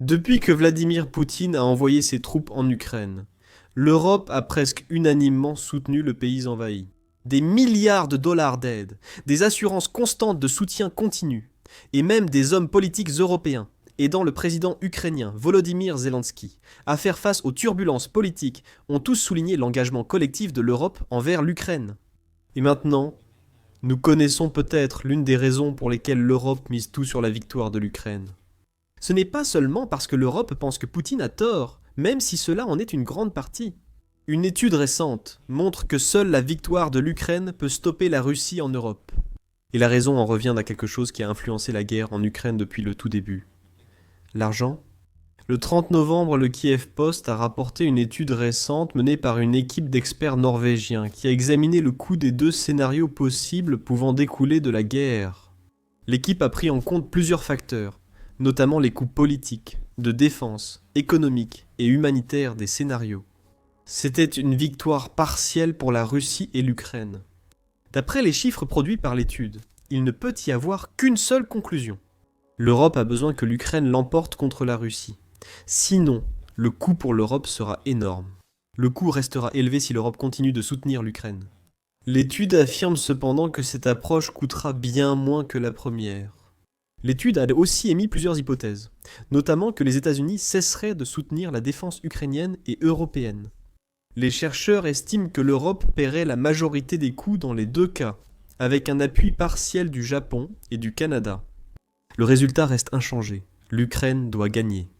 Depuis que Vladimir Poutine a envoyé ses troupes en Ukraine, l'Europe a presque unanimement soutenu le pays envahi. Des milliards de dollars d'aide, des assurances constantes de soutien continu, et même des hommes politiques européens, aidant le président ukrainien Volodymyr Zelensky à faire face aux turbulences politiques, ont tous souligné l'engagement collectif de l'Europe envers l'Ukraine. Et maintenant, nous connaissons peut-être l'une des raisons pour lesquelles l'Europe mise tout sur la victoire de l'Ukraine. Ce n'est pas seulement parce que l'Europe pense que Poutine a tort, même si cela en est une grande partie. Une étude récente montre que seule la victoire de l'Ukraine peut stopper la Russie en Europe. Et la raison en revient à quelque chose qui a influencé la guerre en Ukraine depuis le tout début. L'argent. Le 30 novembre, le Kiev Post a rapporté une étude récente menée par une équipe d'experts norvégiens qui a examiné le coût des deux scénarios possibles pouvant découler de la guerre. L'équipe a pris en compte plusieurs facteurs, notamment les coûts politiques, de défense, économiques et humanitaires des scénarios. C'était une victoire partielle pour la Russie et l'Ukraine. D'après les chiffres produits par l'étude, il ne peut y avoir qu'une seule conclusion. L'Europe a besoin que l'Ukraine l'emporte contre la Russie. Sinon, le coût pour l'Europe sera énorme. Le coût restera élevé si l'Europe continue de soutenir l'Ukraine. L'étude affirme cependant que cette approche coûtera bien moins que la première. L'étude a aussi émis plusieurs hypothèses, notamment que les États-Unis cesseraient de soutenir la défense ukrainienne et européenne. Les chercheurs estiment que l'Europe paierait la majorité des coûts dans les deux cas, avec un appui partiel du Japon et du Canada. Le résultat reste inchangé, l'Ukraine doit gagner.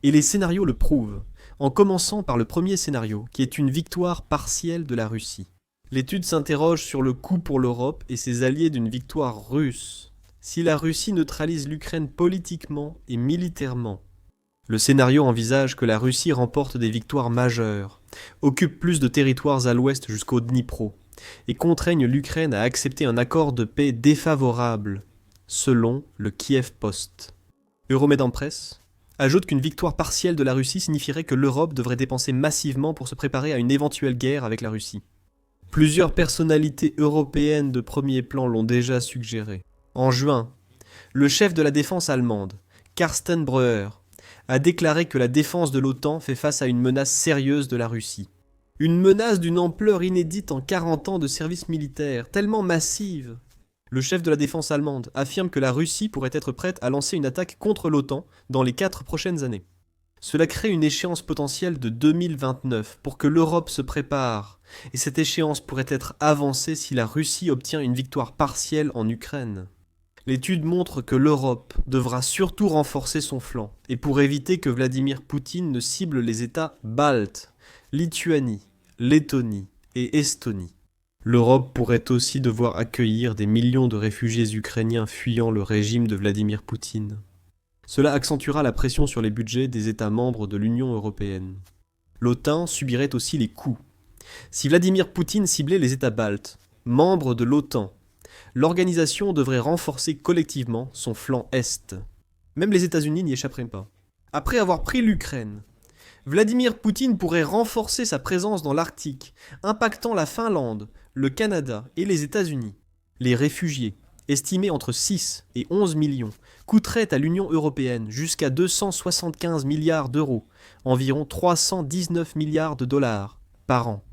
Et les scénarios le prouvent, en commençant par le premier scénario, qui est une victoire partielle de la Russie. L'étude s'interroge sur le coût pour l'Europe et ses alliés d'une victoire russe, si la Russie neutralise l'Ukraine politiquement et militairement. Le scénario envisage que la Russie remporte des victoires majeures, occupe plus de territoires à l'ouest jusqu'au Dnipro, et contraigne l'Ukraine à accepter un accord de paix défavorable, selon le Kiev Post. Euromed en presse ajoute qu'une victoire partielle de la Russie signifierait que l'Europe devrait dépenser massivement pour se préparer à une éventuelle guerre avec la Russie. Plusieurs personnalités européennes de premier plan l'ont déjà suggéré. En juin, le chef de la défense allemande, Carsten Breuer, a déclaré que la défense de l'OTAN fait face à une menace sérieuse de la Russie. Une menace d'une ampleur inédite en 40 ans de service militaire, tellement massive. Le chef de la défense allemande affirme que la Russie pourrait être prête à lancer une attaque contre l'OTAN dans les 4 prochaines années. Cela crée une échéance potentielle de 2029 pour que l'Europe se prépare, et cette échéance pourrait être avancée si la Russie obtient une victoire partielle en Ukraine. L'étude montre que l'Europe devra surtout renforcer son flanc, et pour éviter que Vladimir Poutine ne cible les États baltes, Lituanie, Lettonie et Estonie. L'Europe pourrait aussi devoir accueillir des millions de réfugiés ukrainiens fuyant le régime de Vladimir Poutine. Cela accentuera la pression sur les budgets des États membres de l'Union européenne. L'OTAN subirait aussi les coûts. Si Vladimir Poutine ciblait les États baltes, membres de l'OTAN, l'organisation devrait renforcer collectivement son flanc Est. Même les États-Unis n'y échapperaient pas. Après avoir pris l'Ukraine, Vladimir Poutine pourrait renforcer sa présence dans l'Arctique, impactant la Finlande, le Canada et les États-Unis. Les réfugiés, estimés entre 6 et 11 millions, coûteraient à l'Union européenne jusqu'à 275 milliards d'euros, environ 319 milliards de dollars, par an.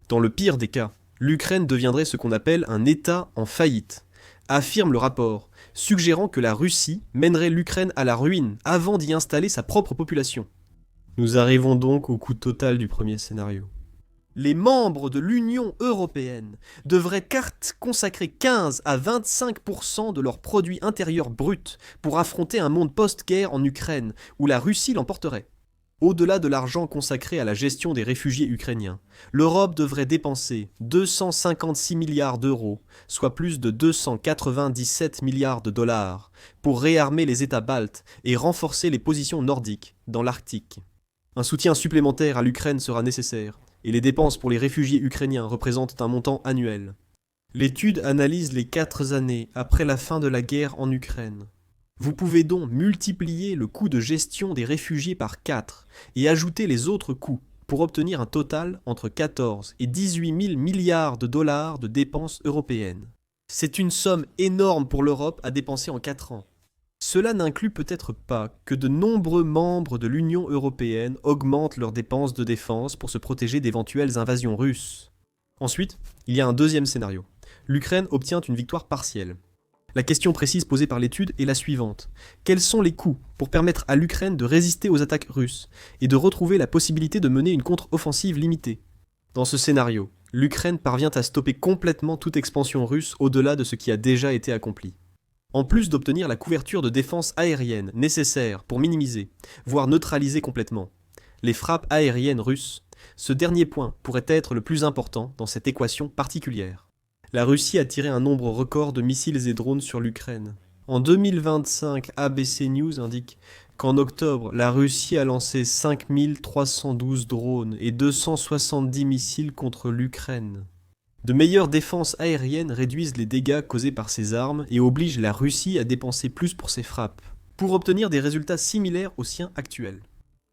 Dans le pire des cas, l'Ukraine deviendrait ce qu'on appelle un État en faillite, affirme le rapport, suggérant que la Russie mènerait l'Ukraine à la ruine avant d'y installer sa propre population. Nous arrivons donc au coût total du premier scénario. Les membres de l'Union européenne devraient consacrer 15 à 25% de leur produit intérieur brut pour affronter un monde post-guerre en Ukraine, où la Russie l'emporterait. Au-delà de l'argent consacré à la gestion des réfugiés ukrainiens, l'Europe devrait dépenser 256 milliards d'euros, soit plus de 297 milliards de dollars, pour réarmer les États baltes et renforcer les positions nordiques dans l'Arctique. Un soutien supplémentaire à l'Ukraine sera nécessaire, et les dépenses pour les réfugiés ukrainiens représentent un montant annuel. L'étude analyse les 4 années après la fin de la guerre en Ukraine. Vous pouvez donc multiplier le coût de gestion des réfugiés par 4 et ajouter les autres coûts pour obtenir un total entre 14 et 18 000 milliards de dollars de dépenses européennes. C'est une somme énorme pour l'Europe à dépenser en 4 ans. Cela n'inclut peut-être pas que de nombreux membres de l'Union européenne augmentent leurs dépenses de défense pour se protéger d'éventuelles invasions russes. Ensuite, il y a un deuxième scénario. L'Ukraine obtient une victoire partielle. La question précise posée par l'étude est la suivante. Quels sont les coûts pour permettre à l'Ukraine de résister aux attaques russes et de retrouver la possibilité de mener une contre-offensive limitée? Dans ce scénario, l'Ukraine parvient à stopper complètement toute expansion russe au-delà de ce qui a déjà été accompli. En plus d'obtenir la couverture de défense aérienne nécessaire pour minimiser, voire neutraliser complètement, les frappes aériennes russes, ce dernier point pourrait être le plus important dans cette équation particulière. La Russie a tiré un nombre record de missiles et drones sur l'Ukraine. En 2025, ABC News indique qu'en octobre, la Russie a lancé 5312 drones et 270 missiles contre l'Ukraine. De meilleures défenses aériennes réduisent les dégâts causés par ces armes et obligent la Russie à dépenser plus pour ses frappes, pour obtenir des résultats similaires aux siens actuels.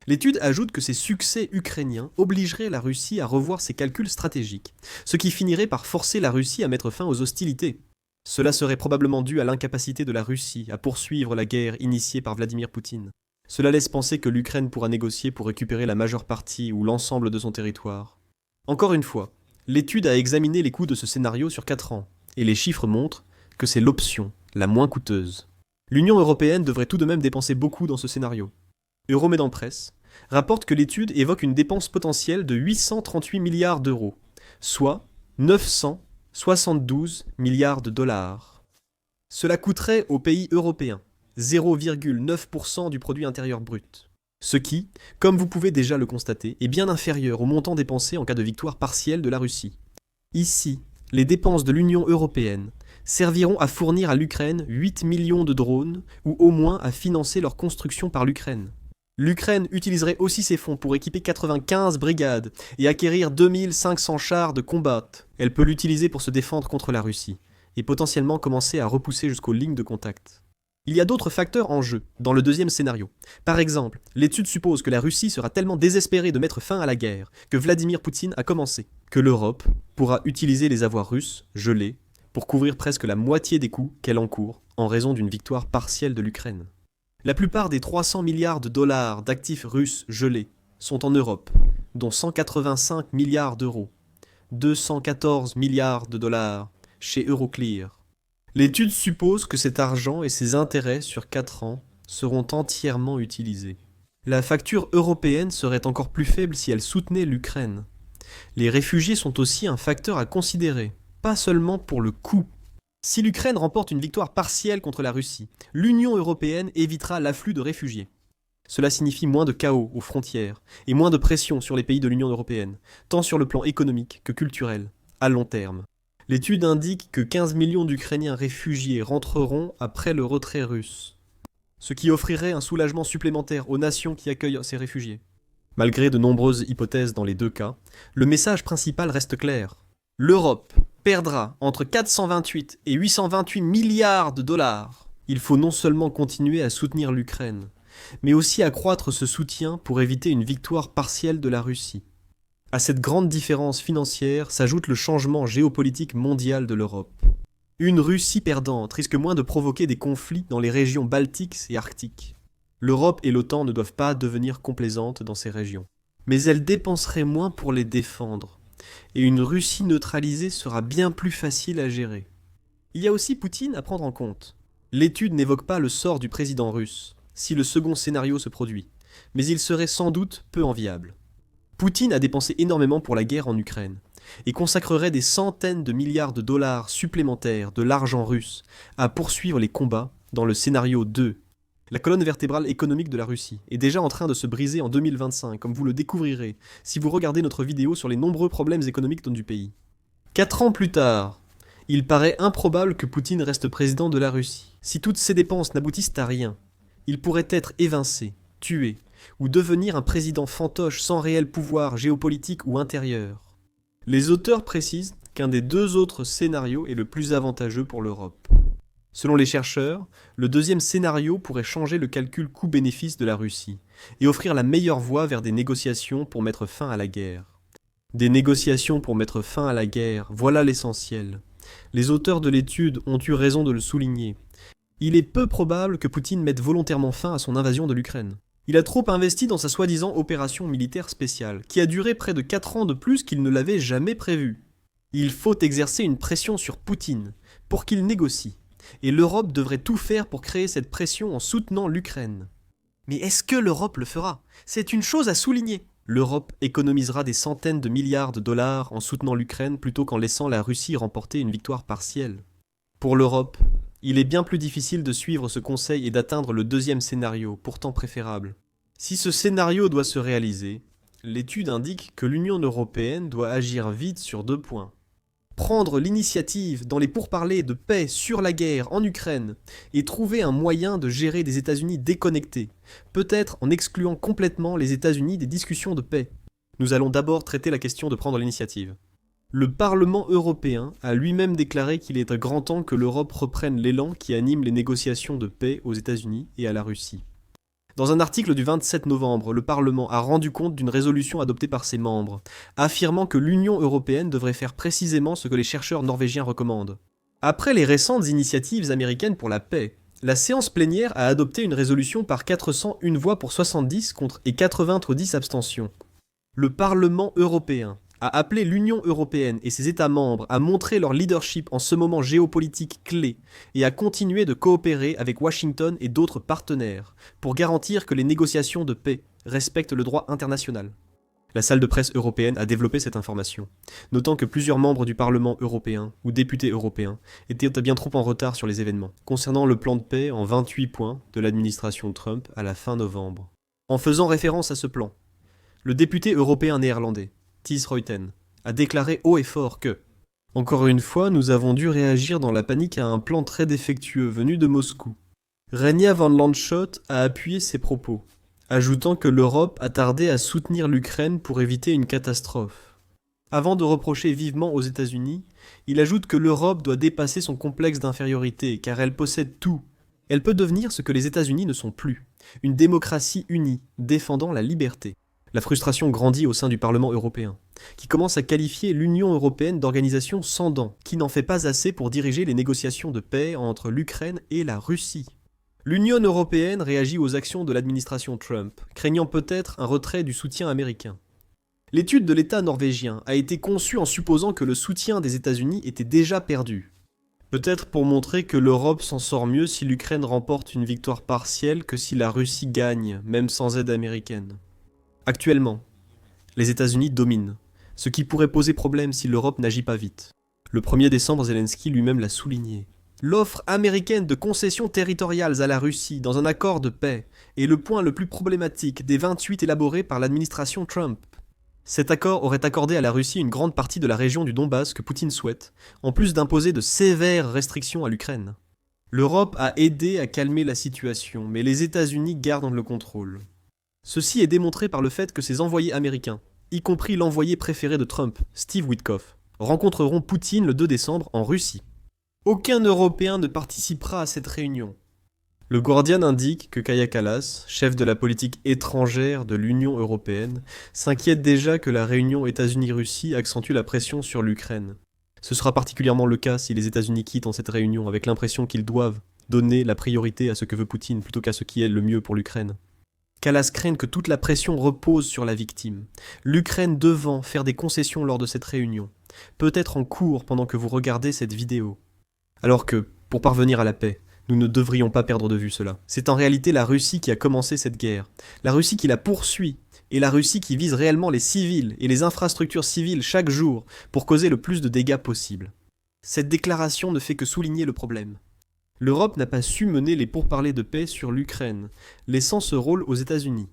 L'étude ajoute que ces succès ukrainiens obligeraient la Russie à revoir ses calculs stratégiques, ce qui finirait par forcer la Russie à mettre fin aux hostilités. Cela serait probablement dû à l'incapacité de la Russie à poursuivre la guerre initiée par Vladimir Poutine. Cela laisse penser que l'Ukraine pourra négocier pour récupérer la majeure partie ou l'ensemble de son territoire. Encore une fois, l'étude a examiné les coûts de ce scénario sur 4 ans, et les chiffres montrent que c'est l'option la moins coûteuse. L'Union européenne devrait tout de même dépenser beaucoup dans ce scénario. Euromédan Presse rapporte que l'étude évoque une dépense potentielle de 838 milliards d'euros, soit 972 milliards de dollars. Cela coûterait aux pays européens 0,9% du produit intérieur brut. Ce qui, comme vous pouvez déjà le constater, est bien inférieur au montant dépensé en cas de victoire partielle de la Russie. Ici, les dépenses de l'Union européenne serviront à fournir à l'Ukraine 8 millions de drones, ou au moins à financer leur construction par l'Ukraine. L'Ukraine utiliserait aussi ces fonds pour équiper 95 brigades et acquérir 2500 chars de combat. Elle peut l'utiliser pour se défendre contre la Russie, et potentiellement commencer à repousser jusqu'aux lignes de contact. Il y a d'autres facteurs en jeu, dans le deuxième scénario. Par exemple, l'étude suppose que la Russie sera tellement désespérée de mettre fin à la guerre que Vladimir Poutine a commencé, que l'Europe pourra utiliser les avoirs russes, gelés, pour couvrir presque la moitié des coûts qu'elle encourt en raison d'une victoire partielle de l'Ukraine. La plupart des 300 milliards de dollars d'actifs russes gelés sont en Europe, dont 185 milliards d'euros, 214 milliards de dollars chez Euroclear. L'étude suppose que cet argent et ses intérêts sur 4 ans seront entièrement utilisés. La facture européenne serait encore plus faible si elle soutenait l'Ukraine. Les réfugiés sont aussi un facteur à considérer, pas seulement pour le coût. Si l'Ukraine remporte une victoire partielle contre la Russie, l'Union européenne évitera l'afflux de réfugiés. Cela signifie moins de chaos aux frontières et moins de pression sur les pays de l'Union européenne, tant sur le plan économique que culturel, à long terme. L'étude indique que 15 millions d'Ukrainiens réfugiés rentreront après le retrait russe, ce qui offrirait un soulagement supplémentaire aux nations qui accueillent ces réfugiés. Malgré de nombreuses hypothèses dans les deux cas, le message principal reste clair. L'Europe perdra entre 428 et 828 milliards de dollars. Il faut non seulement continuer à soutenir l'Ukraine, mais aussi accroître ce soutien pour éviter une victoire partielle de la Russie. À cette grande différence financière s'ajoute le changement géopolitique mondial de l'Europe. Une Russie perdante risque moins de provoquer des conflits dans les régions baltiques et arctiques. L'Europe et l'OTAN ne doivent pas devenir complaisantes dans ces régions. Mais elles dépenseraient moins pour les défendre. Et une Russie neutralisée sera bien plus facile à gérer. Il y a aussi Poutine à prendre en compte. L'étude n'évoque pas le sort du président russe, si le second scénario se produit, mais il serait sans doute peu enviable. Poutine a dépensé énormément pour la guerre en Ukraine, et consacrerait des centaines de milliards de dollars supplémentaires de l'argent russe à poursuivre les combats dans le scénario 2. La colonne vertébrale économique de la Russie est déjà en train de se briser en 2025, comme vous le découvrirez si vous regardez notre vidéo sur les nombreux problèmes économiques du pays. 4 ans plus tard, il paraît improbable que Poutine reste président de la Russie. Si toutes ces dépenses n'aboutissent à rien, il pourrait être évincé, tué, ou devenir un président fantoche sans réel pouvoir géopolitique ou intérieur. Les auteurs précisent qu'un des deux autres scénarios est le plus avantageux pour l'Europe. Selon les chercheurs, le deuxième scénario pourrait changer le calcul coût-bénéfice de la Russie et offrir la meilleure voie vers des négociations pour mettre fin à la guerre. Des négociations pour mettre fin à la guerre, voilà l'essentiel. Les auteurs de l'étude ont eu raison de le souligner. Il est peu probable que Poutine mette volontairement fin à son invasion de l'Ukraine. Il a trop investi dans sa soi-disant opération militaire spéciale, qui a duré près de 4 ans de plus qu'il ne l'avait jamais prévu. Il faut exercer une pression sur Poutine, pour qu'il négocie. Et l'Europe devrait tout faire pour créer cette pression en soutenant l'Ukraine. Mais est-ce que l'Europe le fera? C'est une chose à souligner. L'Europe économisera des centaines de milliards de dollars en soutenant l'Ukraine plutôt qu'en laissant la Russie remporter une victoire partielle. Pour l'Europe, il est bien plus difficile de suivre ce conseil et d'atteindre le deuxième scénario, pourtant préférable. Si ce scénario doit se réaliser, l'étude indique que l'Union européenne doit agir vite sur 2 points. Prendre l'initiative dans les pourparlers de paix sur la guerre en Ukraine et trouver un moyen de gérer des États-Unis déconnectés, peut-être en excluant complètement les États-Unis des discussions de paix. Nous allons d'abord traiter la question de prendre l'initiative. Le Parlement européen a lui-même déclaré qu'il est grand temps que l'Europe reprenne l'élan qui anime les négociations de paix aux États-Unis et à la Russie. Dans un article du 27 novembre, le Parlement a rendu compte d'une résolution adoptée par ses membres, affirmant que l'Union européenne devrait faire précisément ce que les chercheurs norvégiens recommandent. Après les récentes initiatives américaines pour la paix, la séance plénière a adopté une résolution par 401 voix pour 70 contre et 90 abstentions. Le Parlement européen a appelé l'Union européenne et ses États membres à montrer leur leadership en ce moment géopolitique clé et à continuer de coopérer avec Washington et d'autres partenaires pour garantir que les négociations de paix respectent le droit international. La salle de presse européenne a développé cette information, notant que plusieurs membres du Parlement européen ou députés européens étaient bien trop en retard sur les événements, concernant le plan de paix en 28 points de l'administration Trump à la fin novembre. En faisant référence à ce plan, le député européen néerlandais, Thijs Ruiten, a déclaré haut et fort que « Encore une fois, nous avons dû réagir dans la panique à un plan très défectueux venu de Moscou. » Reinier van Lanschot a appuyé ses propos, ajoutant que l'Europe a tardé à soutenir l'Ukraine pour éviter une catastrophe. Avant de reprocher vivement aux États-Unis, il ajoute que l'Europe doit dépasser son complexe d'infériorité car elle possède tout. Elle peut devenir ce que les États-Unis ne sont plus, une démocratie unie, défendant la liberté. La frustration grandit au sein du Parlement européen, qui commence à qualifier l'Union européenne d'organisation sans dents, qui n'en fait pas assez pour diriger les négociations de paix entre l'Ukraine et la Russie. L'Union européenne réagit aux actions de l'administration Trump, craignant peut-être un retrait du soutien américain. L'étude de l'État norvégien a été conçue en supposant que le soutien des États-Unis était déjà perdu. Peut-être pour montrer que l'Europe s'en sort mieux si l'Ukraine remporte une victoire partielle que si la Russie gagne, même sans aide américaine. Actuellement, les États-Unis dominent, ce qui pourrait poser problème si l'Europe n'agit pas vite. Le 1er décembre, Zelensky lui-même l'a souligné. L'offre américaine de concessions territoriales à la Russie dans un accord de paix est le point le plus problématique des 28 élaborés par l'administration Trump. Cet accord aurait accordé à la Russie une grande partie de la région du Donbass que Poutine souhaite, en plus d'imposer de sévères restrictions à l'Ukraine. L'Europe a aidé à calmer la situation, mais les États-Unis gardent le contrôle. Ceci est démontré par le fait que ses envoyés américains, y compris l'envoyé préféré de Trump, Steve Witkoff, rencontreront Poutine le 2 décembre en Russie. Aucun Européen ne participera à cette réunion. Le Guardian indique que Kaja Kallas, chef de la politique étrangère de l'Union européenne, s'inquiète déjà que la réunion États-Unis-Russie accentue la pression sur l'Ukraine. Ce sera particulièrement le cas si les États-Unis quittent en cette réunion avec l'impression qu'ils doivent donner la priorité à ce que veut Poutine plutôt qu'à ce qui est le mieux pour l'Ukraine. Kallas craint que toute la pression repose sur la victime, l'Ukraine devant faire des concessions lors de cette réunion, peut-être en cours pendant que vous regardez cette vidéo. Alors que, pour parvenir à la paix, nous ne devrions pas perdre de vue cela. C'est en réalité la Russie qui a commencé cette guerre, la Russie qui la poursuit, et la Russie qui vise réellement les civils et les infrastructures civiles chaque jour pour causer le plus de dégâts possible. Cette déclaration ne fait que souligner le problème. L'Europe n'a pas su mener les pourparlers de paix sur l'Ukraine, laissant ce rôle aux États-Unis.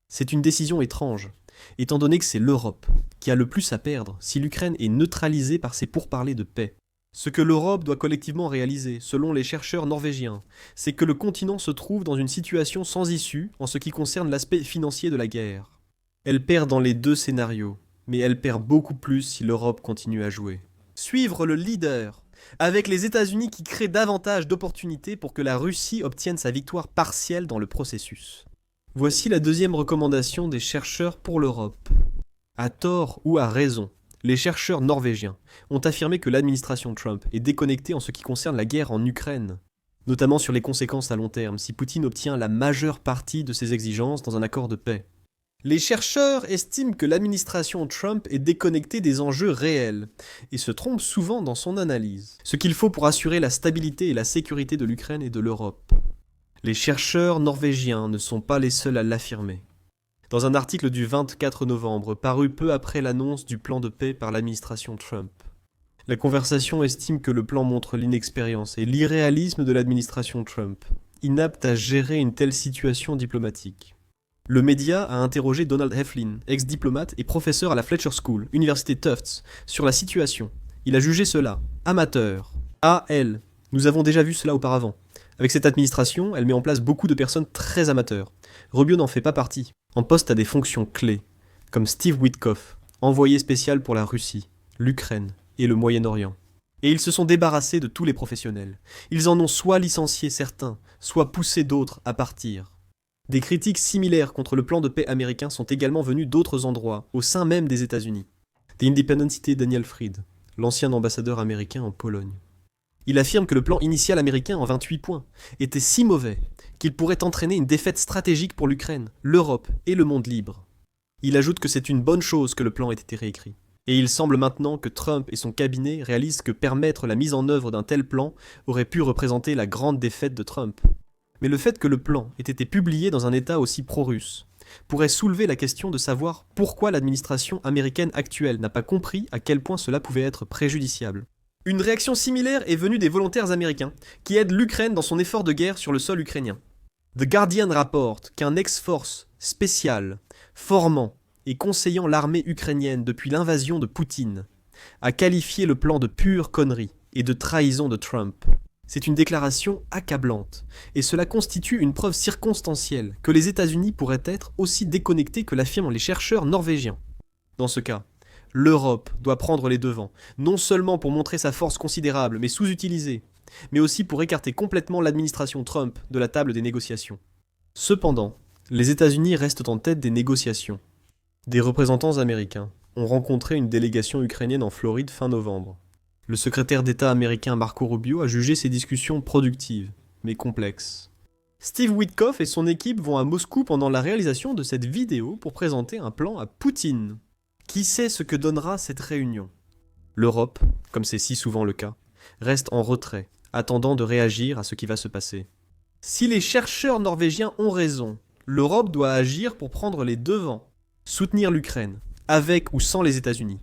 C'est une décision étrange, étant donné que c'est l'Europe qui a le plus à perdre si l'Ukraine est neutralisée par ces pourparlers de paix. Ce que l'Europe doit collectivement réaliser, selon les chercheurs norvégiens, c'est que le continent se trouve dans une situation sans issue en ce qui concerne l'aspect financier de la guerre. Elle perd dans les 2 scénarios, mais elle perd beaucoup plus si l'Europe continue à jouer. Suivre le leader, avec les États-Unis qui créent davantage d'opportunités pour que la Russie obtienne sa victoire partielle dans le processus. Voici la 2e recommandation des chercheurs pour l'Europe. À tort ou à raison, les chercheurs norvégiens ont affirmé que l'administration Trump est déconnectée en ce qui concerne la guerre en Ukraine. notamment sur les conséquences à long terme si Poutine obtient la majeure partie de ses exigences dans un accord de paix. Les chercheurs estiment que l'administration Trump est déconnectée des enjeux réels et se trompe souvent dans son analyse, ce qu'il faut pour assurer la stabilité et la sécurité de l'Ukraine et de l'Europe. Les chercheurs norvégiens ne sont pas les seuls à l'affirmer. Dans un article du 24 novembre, paru peu après l'annonce du plan de paix par l'administration Trump, la Conversation estime que le plan montre l'inexpérience et l'irréalisme de l'administration Trump, inapte à gérer une telle situation diplomatique. Le média a interrogé Donald Heflin, ex-diplomate et professeur à la Fletcher School, Université Tufts, sur la situation. Il a jugé cela amateur. Nous avons déjà vu cela auparavant. Avec cette administration, elle met en place beaucoup de personnes très amateurs. Rubio n'en fait pas partie, en poste à des fonctions clés, comme Steve Witkoff, envoyé spécial pour la Russie, l'Ukraine et le Moyen-Orient. Et ils se sont débarrassés de tous les professionnels. Ils en ont soit licencié certains, soit poussé d'autres à partir. Des critiques similaires contre le plan de paix américain sont également venues d'autres endroits, au sein même des États-Unis. The Independent citait Daniel Fried, l'ancien ambassadeur américain en Pologne. Il affirme que le plan initial américain en 28 points était si mauvais qu'il pourrait entraîner une défaite stratégique pour l'Ukraine, l'Europe et le monde libre. Il ajoute que c'est une bonne chose que le plan ait été réécrit. Et il semble maintenant que Trump et son cabinet réalisent que permettre la mise en œuvre d'un tel plan aurait pu représenter la grande défaite de Trump. Mais le fait que le plan ait été publié dans un état aussi pro-russe pourrait soulever la question de savoir pourquoi l'administration américaine actuelle n'a pas compris à quel point cela pouvait être préjudiciable. Une réaction similaire est venue des volontaires américains, qui aident l'Ukraine dans son effort de guerre sur le sol ukrainien. The Guardian rapporte qu'un ex-force spécial, formant et conseillant l'armée ukrainienne depuis l'invasion de Poutine, a qualifié le plan de pure connerie et de trahison de Trump. C'est une déclaration accablante, et cela constitue une preuve circonstancielle que les États-Unis pourraient être aussi déconnectés que l'affirment les chercheurs norvégiens. Dans ce cas, l'Europe doit prendre les devants, non seulement pour montrer sa force considérable mais sous-utilisée, mais aussi pour écarter complètement l'administration Trump de la table des négociations. Cependant, les États-Unis restent en tête des négociations. Des représentants américains ont rencontré une délégation ukrainienne en Floride fin novembre. Le secrétaire d'État américain Marco Rubio a jugé ces discussions productives, mais complexes. Steve Witkoff et son équipe vont à Moscou pendant la réalisation de cette vidéo pour présenter un plan à Poutine. Qui sait ce que donnera cette réunion ? L'Europe, comme c'est si souvent le cas, reste en retrait, attendant de réagir à ce qui va se passer. Si les chercheurs norvégiens ont raison, l'Europe doit agir pour prendre les devants, soutenir l'Ukraine, avec ou sans les États-Unis,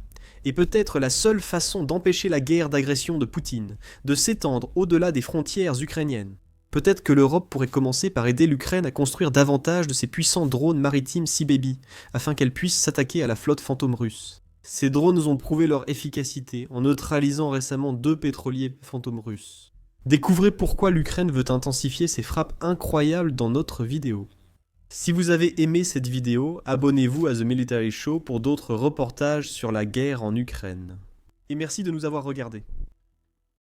est peut-être la seule façon d'empêcher la guerre d'agression de Poutine, de s'étendre au-delà des frontières ukrainiennes. Peut-être que l'Europe pourrait commencer par aider l'Ukraine à construire davantage de ces puissants drones maritimes Sea Baby, afin qu'elle puisse s'attaquer à la flotte fantôme russe. Ces drones ont prouvé leur efficacité en neutralisant récemment 2 pétroliers fantômes russes. Découvrez pourquoi l'Ukraine veut intensifier ses frappes incroyables dans notre vidéo. Si vous avez aimé cette vidéo, abonnez-vous à The Military Show pour d'autres reportages sur la guerre en Ukraine. Et merci de nous avoir regardés.